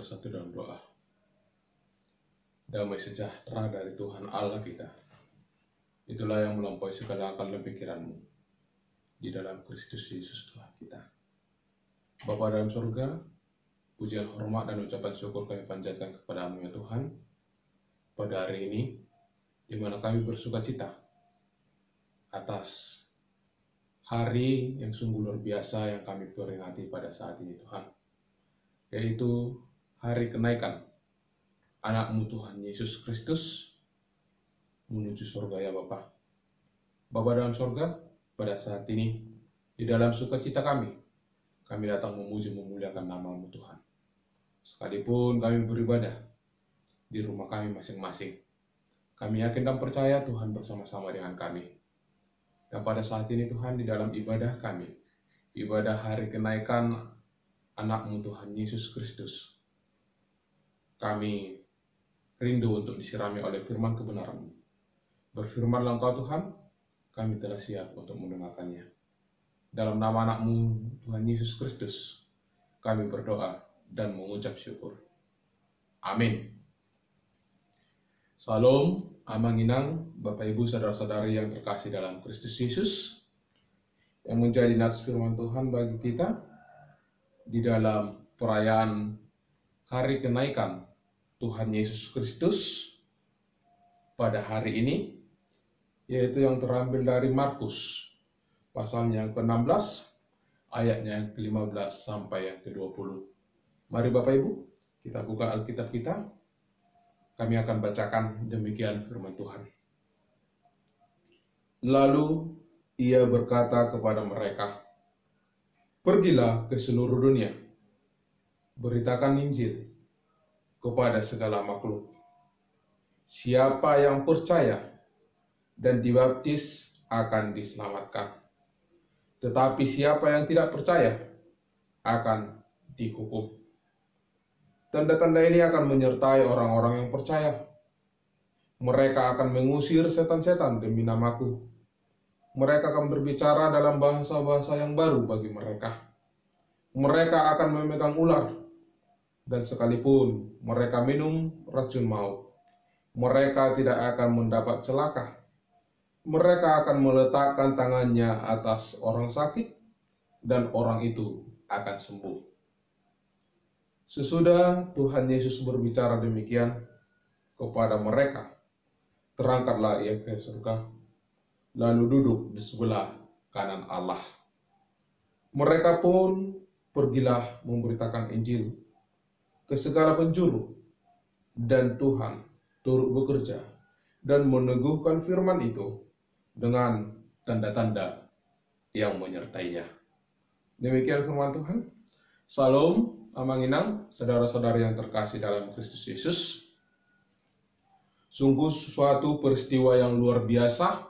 bersatu dalam doa. Damai sejahtera dari Tuhan Allah kita, itulah yang melampaui segala akal dan pikiranmu, di dalam Kristus Yesus Tuhan kita. Bapa dalam surga, pujian, hormat, dan ucapan syukur kami panjatkan kepadamu ya Tuhan, pada hari ini, di mana kami bersuka cita atas hari yang sungguh luar biasa yang kami peringati pada saat ini Tuhan, yaitu hari kenaikan anak-Mu Tuhan Yesus Kristus menuju surga ya Bapa. Bapa dalam surga, pada saat ini di dalam sukacita kami datang memuji memuliakan nama-Mu Tuhan. Sekalipun kami beribadah di rumah kami masing-masing, kami yakin dan percaya Tuhan bersama-sama dengan kami. Dan pada saat ini Tuhan, di dalam ibadah kami, ibadah hari kenaikan anak-Mu Tuhan Yesus Kristus, kami rindu untuk disirami oleh firman kebenaran-Mu. Berfirmanlah Engkau Tuhan, kami telah siap untuk mendengarkannya. Dalam nama anak-Mu Tuhan Yesus Kristus, kami berdoa dan mengucap syukur. Amin. Salam, amanginang, Bapak Ibu saudara-saudari yang terkasih dalam Kristus Yesus, yang menjadi nas firman Tuhan bagi kita di dalam perayaan hari kenaikan Tuhan Yesus Kristus pada hari ini, yaitu yang terambil dari Markus pasalnya yang ke-16 ayatnya yang ke-15 sampai yang ke-20. Mari Bapak Ibu, kita buka Alkitab kita. Kami akan bacakan demikian firman Tuhan. Lalu ia berkata kepada mereka, "Pergilah ke seluruh dunia, beritakan Injil kepada segala makhluk. Siapa yang percaya dan dibaptis akan diselamatkan, tetapi siapa yang tidak percaya akan dihukum. Tanda-tanda ini akan menyertai orang-orang yang percaya. Mereka akan mengusir setan-setan demi namaku. Mereka akan berbicara dalam bahasa-bahasa yang baru bagi mereka. Mereka akan memegang ular, dan sekalipun mereka minum racun maut, mereka tidak akan mendapat celaka. Mereka akan meletakkan tangannya atas orang sakit, dan orang itu akan sembuh." Sesudah Tuhan Yesus berbicara demikian kepada mereka, terangkatlah ia ke surga, lalu duduk di sebelah kanan Allah. Mereka pun pergilah memberitakan Injil ke segala penjuru, dan Tuhan turut bekerja dan meneguhkan firman itu dengan tanda-tanda yang menyertainya. Demikian firman Tuhan. Salam, amanginang, saudara-saudari yang terkasih dalam Kristus Yesus. Sungguh suatu peristiwa yang luar biasa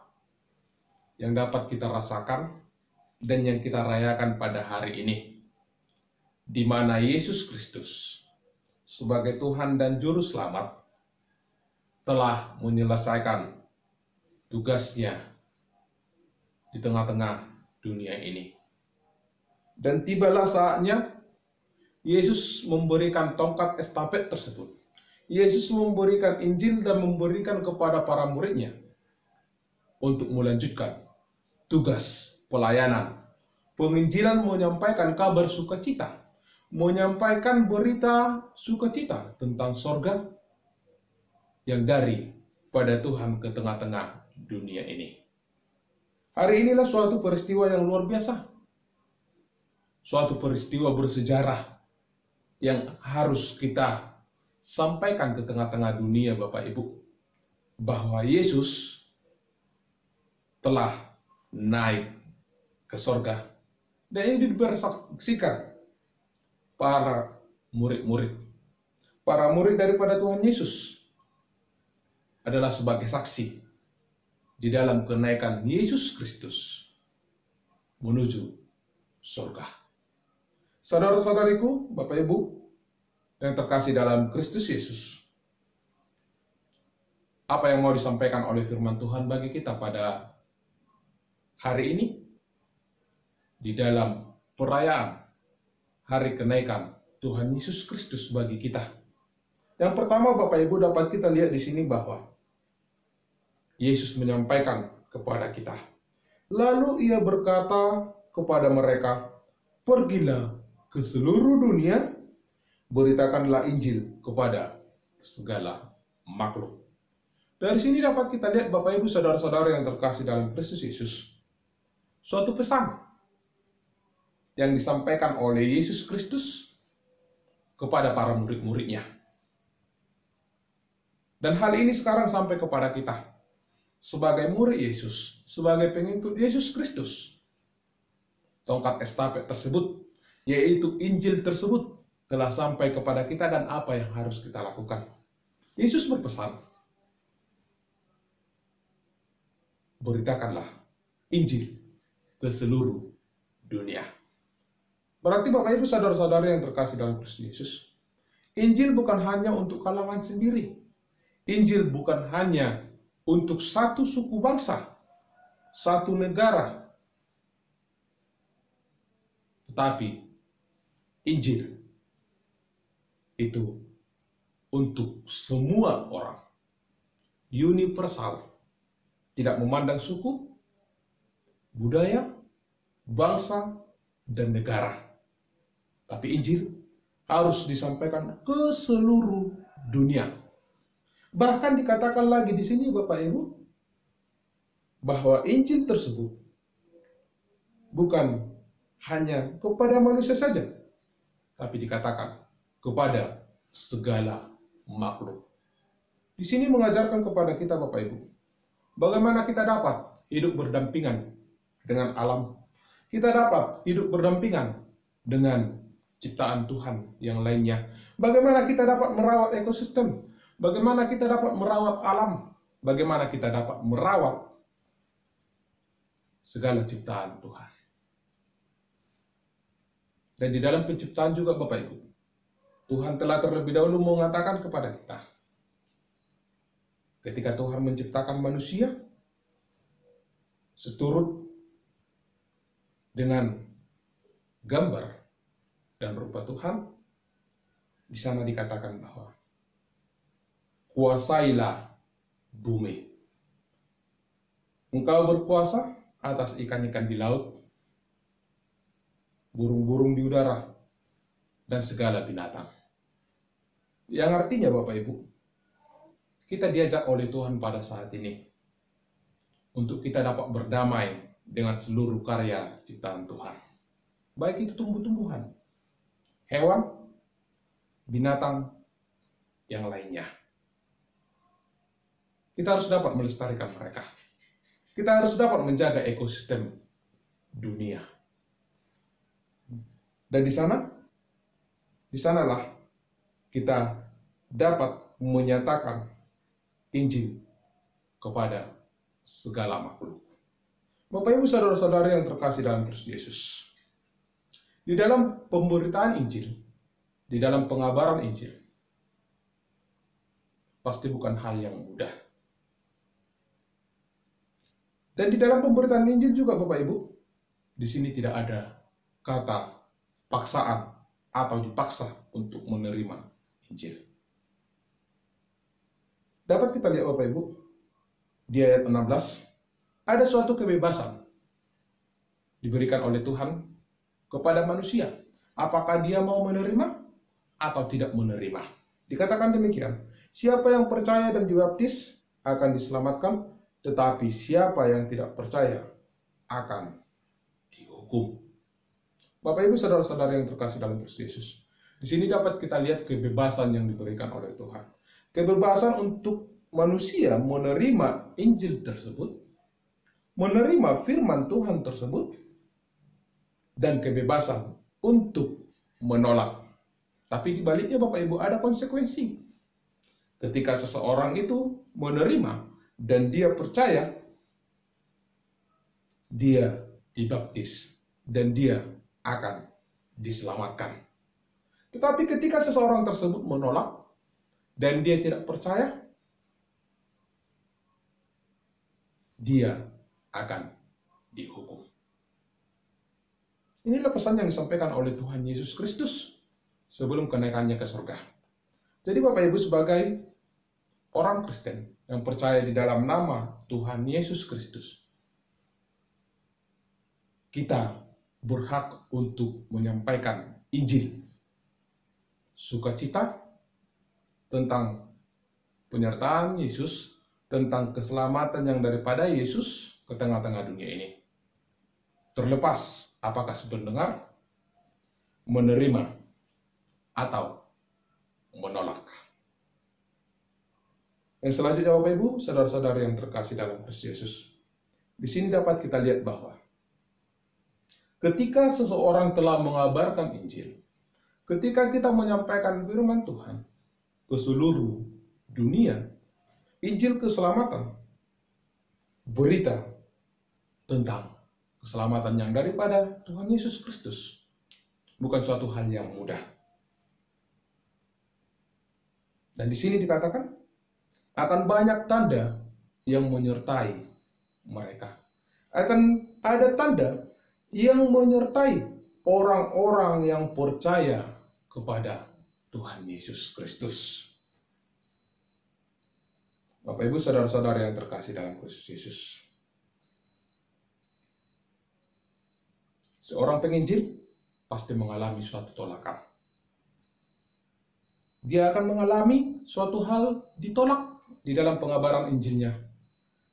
yang dapat kita rasakan dan yang kita rayakan pada hari ini, di mana Yesus Kristus sebagai Tuhan dan Juru Selamat telah menyelesaikan tugasnya di tengah-tengah dunia ini. Dan tibalah saatnya Yesus memberikan tongkat estafet tersebut. Yesus memberikan Injil dan memberikan kepada para muridnya untuk melanjutkan tugas pelayanan, penginjilan, menyampaikan kabar sukacita, menyampaikan berita sukacita tentang sorga yang dari pada Tuhan ke tengah-tengah dunia ini. Hari inilah suatu peristiwa yang luar biasa, suatu peristiwa bersejarah yang harus kita sampaikan ke tengah-tengah dunia Bapak Ibu, bahwa Yesus telah naik ke sorga, dan ini disaksikan para murid-murid. Para murid daripada Tuhan Yesus adalah sebagai saksi di dalam kenaikan Yesus Kristus menuju surga. Saudara-saudariku, Bapak Ibu yang terkasih dalam Kristus Yesus, apa yang mau disampaikan oleh firman Tuhan bagi kita pada hari ini di dalam perayaan hari kenaikan Tuhan Yesus Kristus bagi kita. Yang pertama, Bapak Ibu, dapat kita lihat di sini bahwa Yesus menyampaikan kepada kita. Lalu ia berkata kepada mereka, "Pergilah ke seluruh dunia, beritakanlah Injil kepada segala makhluk." Dari sini dapat kita lihat, Bapak Ibu, saudara-saudara yang terkasih dalam Kristus Yesus, suatu pesan yang disampaikan oleh Yesus Kristus kepada para murid-muridnya. Dan hal ini sekarang sampai kepada kita sebagai murid Yesus, sebagai pengikut Yesus Kristus. Tongkat estafet tersebut, yaitu Injil tersebut, telah sampai kepada kita dan apa yang harus kita lakukan. Yesus berpesan, beritakanlah Injil ke seluruh dunia. Berarti Bapak Ibu saudara-saudara yang terkasih dalam Kristus Yesus, Injil bukan hanya untuk kalangan sendiri. Injil bukan hanya untuk satu suku bangsa, satu negara. Tetapi Injil itu untuk semua orang. Universal. Tidak memandang suku, budaya, bangsa, dan negara. Tapi Injil harus disampaikan ke seluruh dunia. Bahkan dikatakan lagi di sini, Bapak Ibu, bahwa Injil tersebut bukan hanya kepada manusia saja, tapi dikatakan kepada segala makhluk. Di sini mengajarkan kepada kita, Bapak Ibu, bagaimana kita dapat hidup berdampingan dengan alam. Kita dapat hidup berdampingan dengan ciptaan Tuhan yang lainnya. Bagaimana kita dapat merawat ekosistem. Bagaimana kita dapat merawat alam. Bagaimana kita dapat merawat segala ciptaan Tuhan. Dan di dalam penciptaan juga, Bapak Ibu, Tuhan telah terlebih dahulu mengatakan kepada kita, ketika Tuhan menciptakan manusia seturut dengan gambar dan rupa Tuhan, di sana dikatakan bahwa kuasailah bumi. Engkau berkuasa atas ikan-ikan di laut, burung-burung di udara, dan segala binatang. Yang artinya, Bapak Ibu, kita diajak oleh Tuhan pada saat ini untuk kita dapat berdamai dengan seluruh karya ciptaan Tuhan. Baik itu tumbuh-tumbuhan, hewan, binatang, yang lainnya. Kita harus dapat melestarikan mereka. Kita harus dapat menjaga ekosistem dunia. Dan di sanalah kita dapat menyatakan Injil kepada segala makhluk. Bapak Ibu saudara-saudara yang terkasih dalam Kristus Yesus, di dalam pemberitaan Injil, di dalam pengabaran Injil, pasti bukan hal yang mudah. Dan di dalam pemberitaan Injil juga, Bapak Ibu, di sini tidak ada kata paksaan atau dipaksa untuk menerima Injil. Dapat kita lihat, Bapak Ibu, di ayat 16, ada suatu kebebasan diberikan oleh Tuhan kepada manusia. Apakah dia mau menerima atau tidak menerima? Dikatakan demikian, siapa yang percaya dan dibaptis akan diselamatkan, tetapi siapa yang tidak percaya akan dihukum. Bapak Ibu saudara-saudara yang terkasih dalam Kristus Yesus, di sini dapat kita lihat kebebasan yang diberikan oleh Tuhan. Kebebasan untuk manusia menerima Injil tersebut, menerima firman Tuhan tersebut, dan kebebasan untuk menolak. Tapi di baliknya, Bapak Ibu, ada konsekuensi. Ketika seseorang itu menerima dan dia percaya, dia dibaptis dan dia akan diselamatkan. Tetapi ketika seseorang tersebut menolak dan dia tidak percaya, dia akan dihukum. Inilah pesan yang disampaikan oleh Tuhan Yesus Kristus sebelum kenaikannya ke surga. Jadi Bapak Ibu, sebagai orang Kristen yang percaya di dalam nama Tuhan Yesus Kristus, kita berhak untuk menyampaikan Injil sukacita tentang penyertaan Yesus, tentang keselamatan yang daripada Yesus ke tengah-tengah dunia ini. Terlepas apakah sependengar menerima atau menolak. Yang selanjutnya Bapak Ibu, saudara-saudara yang terkasih dalam Kristus Yesus, di sini dapat kita lihat bahwa ketika seseorang telah mengabarkan Injil, ketika kita menyampaikan firman Tuhan ke seluruh dunia, Injil keselamatan, berita tentang keselamatan yang daripada Tuhan Yesus Kristus, bukan suatu hal yang mudah. Dan di sini dikatakan akan banyak tanda yang menyertai mereka. Akan ada tanda yang menyertai orang-orang yang percaya kepada Tuhan Yesus Kristus. Bapak Ibu, saudara-saudara yang terkasih dalam Kristus Yesus, seorang penginjil pasti mengalami suatu tolakan. Dia akan mengalami suatu hal ditolak di dalam pengabaran Injilnya.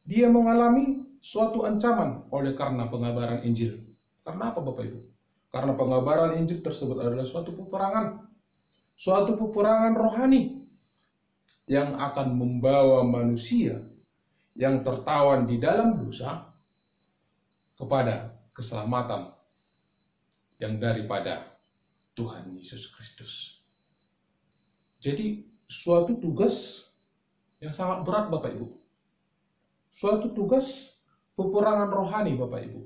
Dia mengalami suatu ancaman oleh karena pengabaran Injil. Karena apa Bapak Ibu? Karena pengabaran Injil tersebut adalah suatu peperangan rohani yang akan membawa manusia yang tertawan di dalam dosa kepada keselamatan yang daripada Tuhan Yesus Kristus. Jadi suatu tugas yang sangat berat Bapak Ibu. Suatu tugas peperangan rohani Bapak Ibu.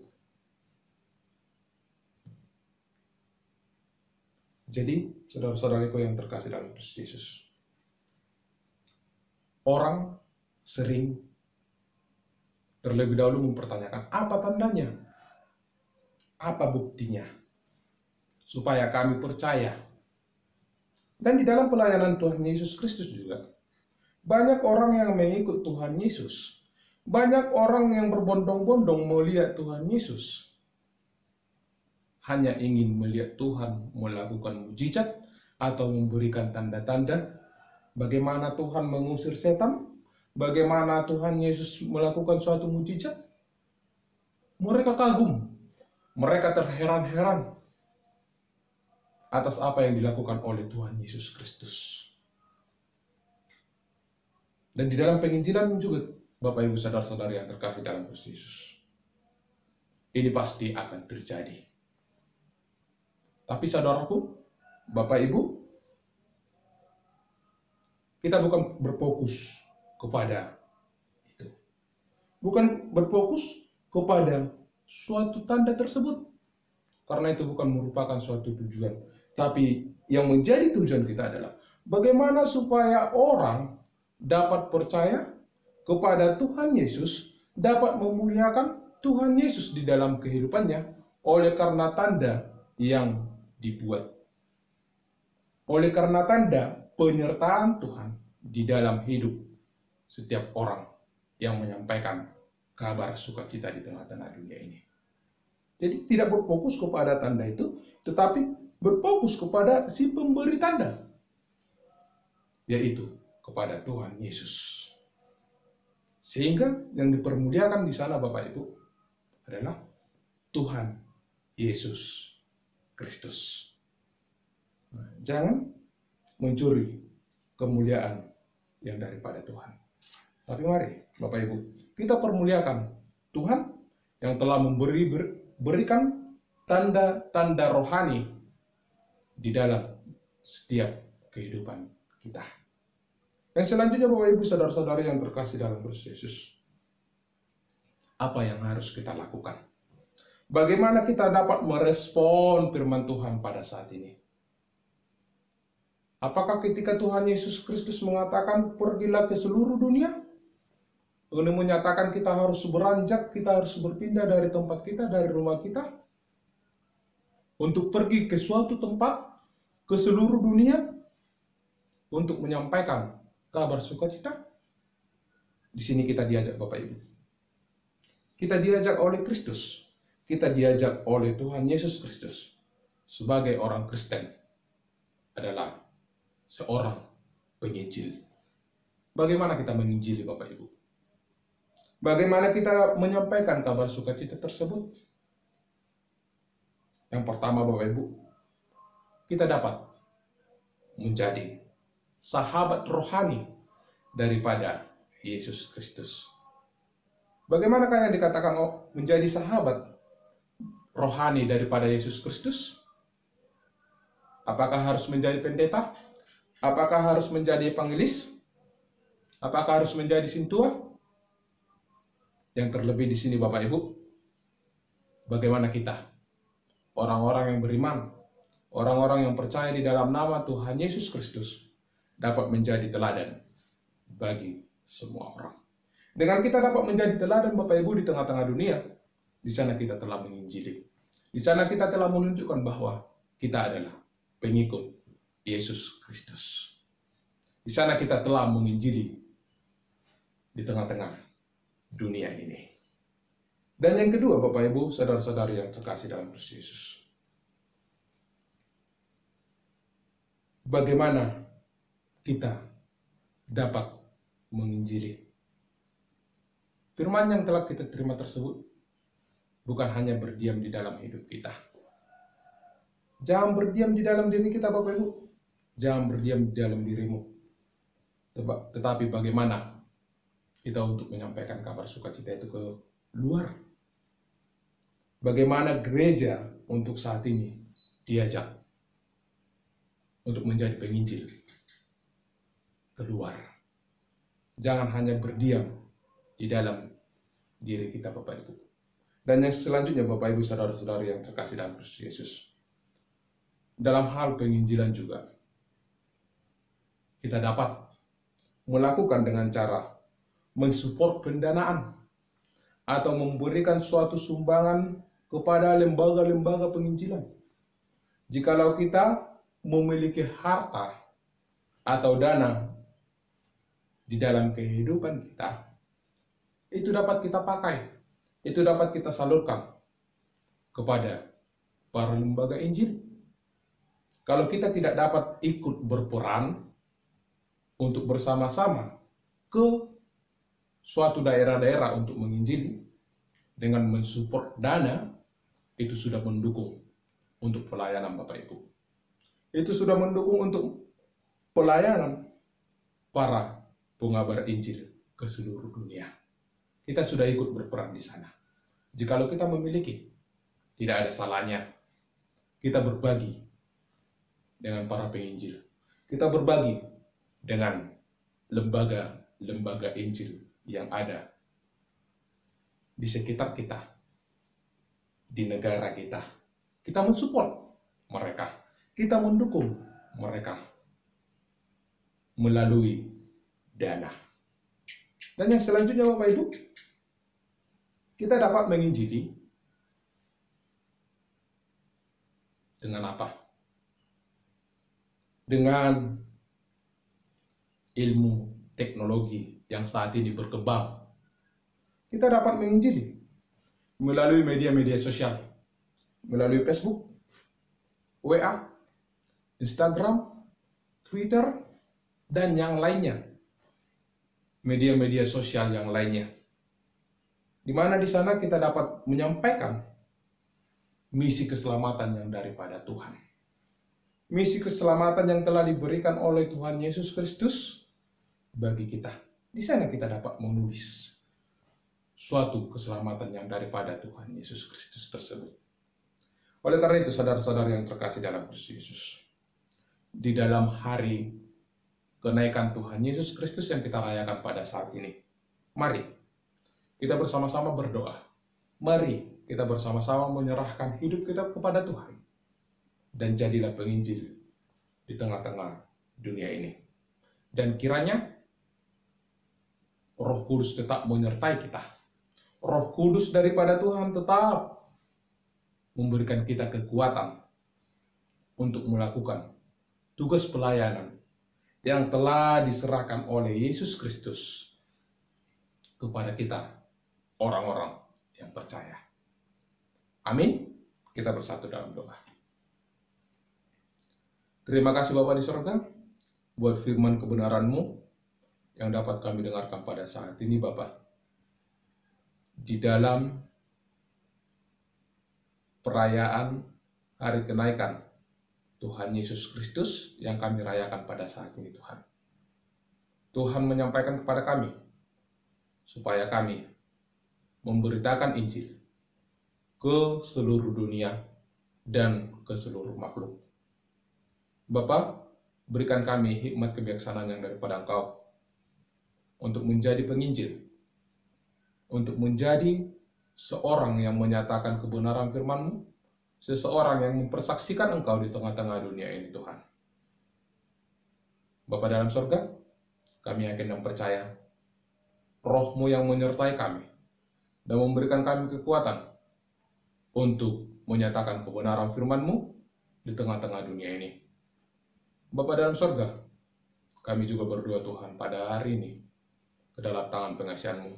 Jadi saudara-saudariku yang terkasih dalam Kristus Yesus, orang sering terlebih dahulu mempertanyakan, apa tandanya? Apa buktinya? Supaya kami percaya. Dan di dalam pelayanan Tuhan Yesus Kristus juga, banyak orang yang mengikut Tuhan Yesus. Banyak orang yang berbondong-bondong melihat Tuhan Yesus. Hanya ingin melihat Tuhan melakukan mujizat atau memberikan tanda-tanda. Bagaimana Tuhan mengusir setan? Bagaimana Tuhan Yesus melakukan suatu mujizat? Mereka kagum. Mereka terheran-heran atas apa yang dilakukan oleh Tuhan Yesus Kristus. Dan di dalam penginjilan juga, Bapak Ibu saudara-saudari yang terkasih dalam Kristus Yesus, ini pasti akan terjadi. Tapi saudaraku, Bapak Ibu, kita bukan berfokus kepada itu. Bukan berfokus kepada suatu tanda tersebut. Karena itu bukan merupakan suatu tujuan. Tapi yang menjadi tujuan kita adalah bagaimana supaya orang dapat percaya kepada Tuhan Yesus, dapat memuliakan Tuhan Yesus di dalam kehidupannya oleh karena tanda yang dibuat. Oleh karena tanda penyertaan Tuhan di dalam hidup setiap orang yang menyampaikan kabar sukacita di tengah-tengah dunia ini. Jadi tidak berfokus kepada tanda itu, tetapi berfokus kepada si pemberi tanda, yaitu kepada Tuhan Yesus. Sehingga yang dipermuliakan di sana Bapak Ibu adalah Tuhan Yesus Kristus. Nah, jangan mencuri kemuliaan yang daripada Tuhan. Tapi mari Bapak Ibu, kita permuliakan Tuhan yang telah berikan tanda-tanda rohani di dalam setiap kehidupan kita. Yang selanjutnya Bapak Ibu saudara-saudari yang terkasih dalam Kristus Yesus, apa yang harus kita lakukan? Bagaimana kita dapat merespon firman Tuhan pada saat ini? Apakah ketika Tuhan Yesus Kristus mengatakan pergilah ke seluruh dunia, kemudian menyatakan kita harus beranjak, kita harus berpindah dari tempat kita, dari rumah kita, untuk pergi ke suatu tempat, ke seluruh dunia untuk menyampaikan kabar sukacita. Di sini kita diajak Bapak Ibu. Kita diajak oleh Kristus. Kita diajak oleh Tuhan Yesus Kristus sebagai orang Kristen adalah seorang penginjil. Bagaimana kita menginjili Bapak Ibu? Bagaimana kita menyampaikan kabar sukacita tersebut? Yang pertama Bapak Ibu, kita dapat menjadi sahabat rohani daripada Yesus Kristus. Bagaimanakah yang dikatakan menjadi sahabat rohani daripada Yesus Kristus? Apakah harus menjadi pendeta? Apakah harus menjadi evangelis? Apakah harus menjadi sintua? Yang terlebih di sini Bapak Ibu, bagaimana kita, orang-orang yang beriman, orang-orang yang percaya di dalam nama Tuhan Yesus Kristus, dapat menjadi teladan bagi semua orang. Dengan kita dapat menjadi teladan Bapak Ibu di tengah-tengah dunia, di sana kita telah menginjili. Di sana kita telah menunjukkan bahwa kita adalah pengikut Yesus Kristus. Di sana kita telah menginjili di tengah-tengah dunia ini. Dan yang kedua Bapak Ibu, saudara-saudari yang terkasih dalam Kristus Yesus, bagaimana kita dapat menginjili? Firman yang telah kita terima tersebut bukan hanya berdiam di dalam hidup kita. Jangan berdiam di dalam diri kita Bapak Ibu. Jangan berdiam di dalam dirimu. Tetapi bagaimana kita untuk menyampaikan kabar sukacita itu ke luar? Bagaimana gereja untuk saat ini diajak untuk menjadi penginjil keluar. Jangan hanya berdiam di dalam diri kita Bapak Ibu. Dan yang selanjutnya Bapak Ibu saudara-saudari yang terkasih dalam Kristus Yesus, dalam hal penginjilan juga kita dapat melakukan dengan cara mensupport pendanaan atau memberikan suatu sumbangan kepada lembaga-lembaga penginjilan. Jikalau kita memiliki harta atau dana di dalam kehidupan kita, itu dapat kita pakai, itu dapat kita salurkan kepada para lembaga Injil. Kalau kita tidak dapat ikut berperan untuk bersama-sama ke suatu daerah-daerah untuk menginjili dengan mensupport dana, itu sudah mendukung untuk pelayanan Bapak Ibu. Itu sudah mendukung untuk pelayanan para pengabar Injil ke seluruh dunia. Kita sudah ikut berperan di sana. Jikalau kita memiliki, tidak ada salahnya kita berbagi dengan para penginjil. Kita berbagi dengan lembaga-lembaga Injil yang ada di sekitar kita, di negara kita. Kita mensupport mereka, kita mendukung mereka melalui dana. Dan yang selanjutnya Bapak Ibu, kita dapat menginjili dengan apa? Dengan ilmu teknologi yang saat ini berkembang. Kita dapat menginjili melalui media-media sosial, melalui Facebook, WA, Instagram, Twitter, dan yang lainnya. Media-media sosial yang lainnya. Di mana di sana kita dapat menyampaikan misi keselamatan yang daripada Tuhan. Misi keselamatan yang telah diberikan oleh Tuhan Yesus Kristus bagi kita. Di sana kita dapat menulis suatu keselamatan yang daripada Tuhan Yesus Kristus tersebut. Oleh karena itu, saudara-saudara yang terkasih dalam Kristus Yesus, di dalam hari kenaikan Tuhan Yesus Kristus yang kita rayakan pada saat ini, mari kita bersama-sama berdoa. Mari kita bersama-sama menyerahkan hidup kita kepada Tuhan. Dan jadilah penginjil di tengah-tengah dunia ini. Dan kiranya Roh Kudus tetap menyertai kita. Roh Kudus daripada Tuhan tetap memberikan kita kekuatan untuk melakukan tugas pelayanan yang telah diserahkan oleh Yesus Kristus kepada kita, orang-orang yang percaya. Amin. Kita bersatu dalam doa. Terima kasih Bapa di sorga, buat firman kebenaran-Mu yang dapat kami dengarkan pada saat ini Bapa. Di dalam perayaan hari kenaikan Tuhan Yesus Kristus yang kami rayakan pada saat ini Tuhan. Tuhan menyampaikan kepada kami, supaya kami memberitakan Injil ke seluruh dunia dan ke seluruh makhluk. Bapa, berikan kami hikmat kebijaksanaan yang daripada Engkau untuk menjadi penginjil, untuk menjadi seorang yang menyatakan kebenaran firman-Mu, seseorang yang mempersaksikan Engkau di tengah-tengah dunia ini Tuhan. Bapa dalam surga, kami yakin dan percaya Roh-Mu yang menyertai kami dan memberikan kami kekuatan untuk menyatakan kebenaran firman-Mu di tengah-tengah dunia ini. Bapa dalam surga, kami juga berdoa Tuhan pada hari ini ke dalam tangan pengasihan-Mu.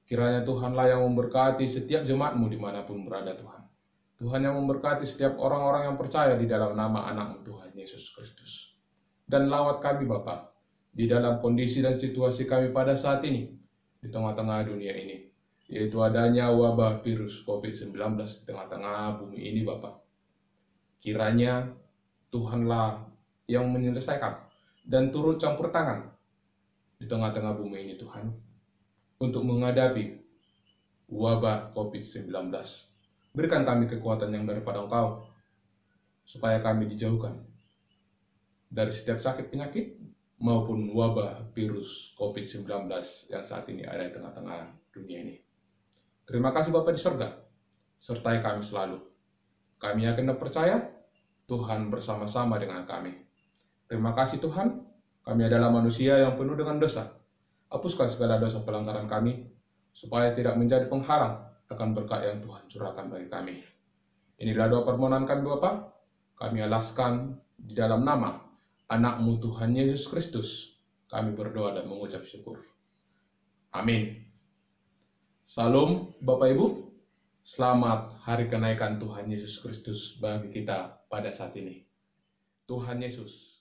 Kiranya Tuhanlah yang memberkati setiap jemaat-Mu dimanapun berada Tuhan. Tuhan yang memberkati setiap orang-orang yang percaya di dalam nama anak-Mu Tuhan Yesus Kristus. Dan lawat kami Bapa di dalam kondisi dan situasi kami pada saat ini di tengah-tengah dunia ini, yaitu adanya wabah virus COVID-19 di tengah-tengah bumi ini Bapa. Kiranya Tuhanlah yang menyelesaikan dan turut campur tangan di tengah-tengah bumi ini Tuhan, untuk menghadapi wabah COVID-19. Berikan kami kekuatan yang daripada Engkau, supaya kami dijauhkan dari setiap sakit penyakit maupun wabah virus COVID-19 yang saat ini ada di tengah-tengah dunia ini. Terima kasih Bapa di surga, sertai kami selalu. Kami yakin dan percaya Tuhan bersama-sama dengan kami. Terima kasih Tuhan, kami adalah manusia yang penuh dengan dosa. Hapuskan segala dosa pelanggaran kami, supaya tidak menjadi penghalang akan berkat yang Tuhan curahkan bagi kami. Inilah doa permohonan kami Bapa, kami alaskan di dalam nama anak-Mu Tuhan Yesus Kristus. Kami berdoa dan mengucap syukur. Amin. Salam Bapak Ibu, selamat hari kenaikan Tuhan Yesus Kristus bagi kita pada saat ini. Tuhan Yesus